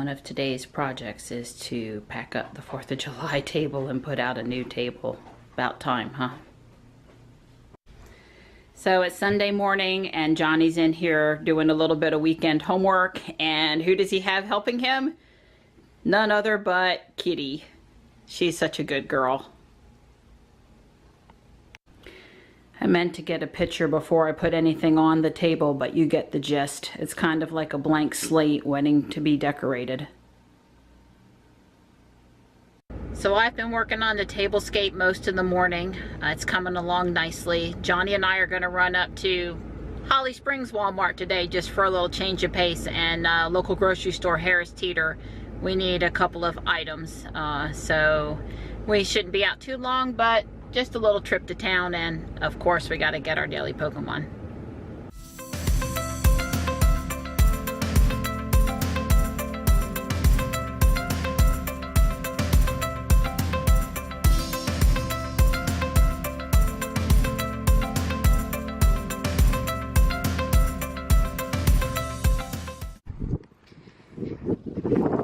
one of today's projects is to pack up the 4th of July table and put out a new table. About time, huh? So it's Sunday morning and Johnny's in here doing a little bit of weekend homework, and who does he have helping him? None other but Kitty. She's such a good girl. I meant to get a picture before I put anything on the table, but you get the gist. It's kind of like a blank slate waiting to be decorated. So I've been working on the tablescape most of the morning. It's coming along nicely. Johnny and I are going to run up to Holly Springs Wal-Mart today just for a little change of pace, and local grocery store Harris Teeter. We need a couple of items, so we shouldn't be out too long, but just a little trip to town, and of course we got to get our daily Pokemon.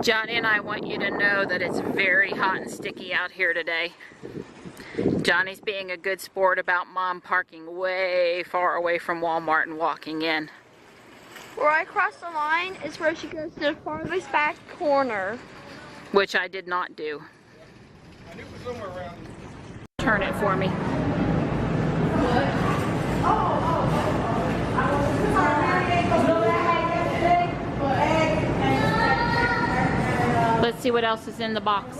Johnny and I want you to know that it's very hot and sticky out here today. Johnny's being a good sport about Mom parking way far away from Walmart and walking in. Where I cross the line is where she goes to the farthest back corner. Which I did not do. Turn it for me. Let's see what else is in the box.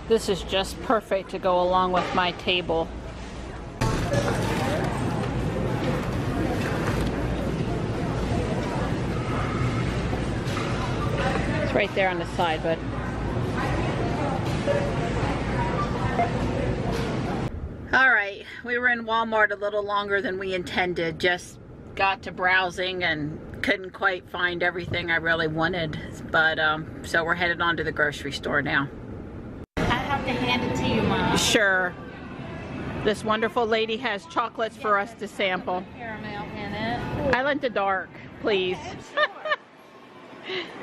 This is just perfect to go along with my table. It's right there on the side, but all right, we were in Walmart a little longer than we intended. Just got to browsing and couldn't quite find everything I really wanted, but so we're headed on to the grocery store now. I have to hand it to you, Mom. Sure. This wonderful lady has chocolates for us to sample. Caramel in it. I like the dark, please. Sure.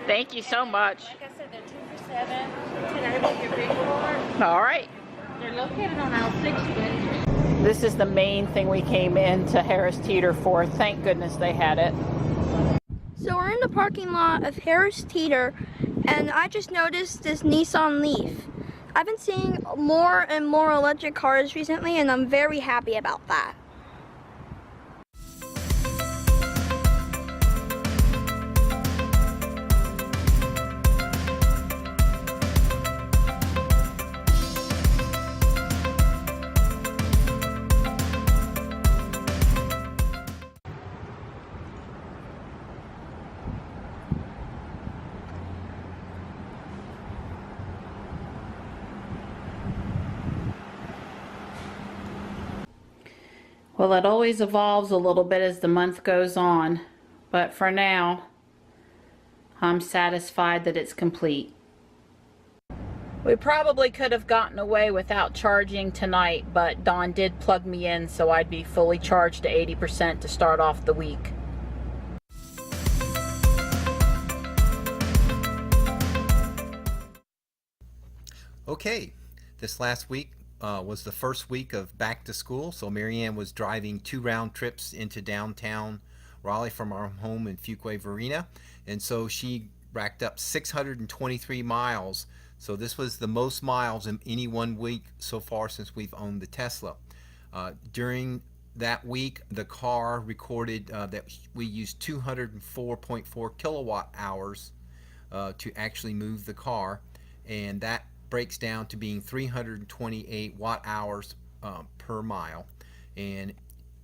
Thank you so much. Like I said, they're 2 for $7. Can I have your big one? All right. They're located on aisle 6. This is the main thing we came into Harris Teeter for. Thank goodness they had it. So we're in the parking lot of Harris Teeter, and I just noticed this Nissan Leaf. I've been seeing more and more electric cars recently, and I'm very happy about that. Well, it always evolves a little bit as the month goes on, but for now, I'm satisfied that it's complete. We probably could have gotten away without charging tonight, but Dawn did plug me in so I'd be fully charged to 80% to start off the week. Okay, this last week was the first week of back to school, so Marianne was driving 2 round trips into downtown Raleigh from our home in Fuquay-Varina, and so she racked up 623 miles. So this was the most miles in any one week so far since we've owned the Tesla. During that week, the car recorded that we used 204.4 kilowatt hours to actually move the car, and that breaks down to being 328 watt hours per mile, and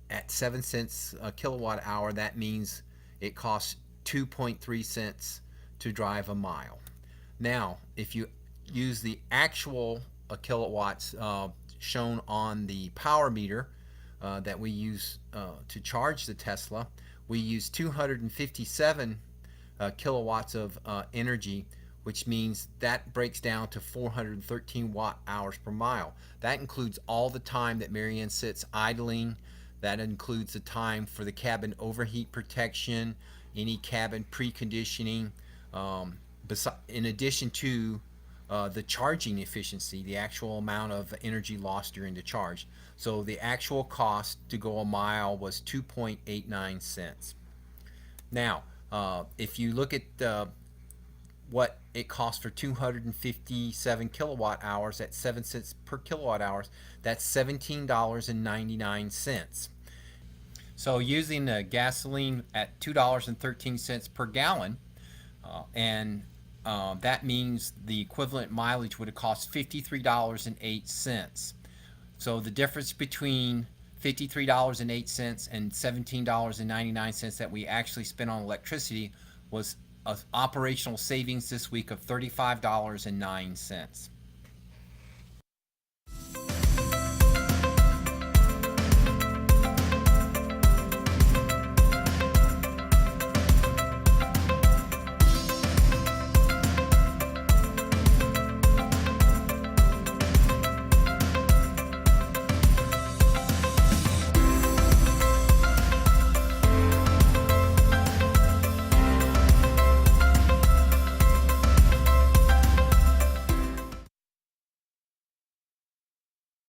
at 7 cents a kilowatt hour, that means it costs 2.3 cents to drive a mile. Now, if you use the actual kilowatts shown on the power meter that we use to charge the Tesla, we use 257 kilowatts of energy, which means that breaks down to 413 watt hours per mile. That includes all the time that Marianne sits idling. That includes the time for the cabin overheat protection any cabin preconditioning, in addition to the charging efficiency, the actual amount of energy lost during the charge. So the actual cost to go a mile was 2.89 cents. Now, if you look at what it costs for 257 kilowatt hours at 7 cents per kilowatt hours, that's $17.99. So using gasoline at $2.13 per gallon, and that means the equivalent mileage would have cost $53.08. So the difference between $53.08 and $17.99 that we actually spent on electricity was an operational savings this week of $35.09.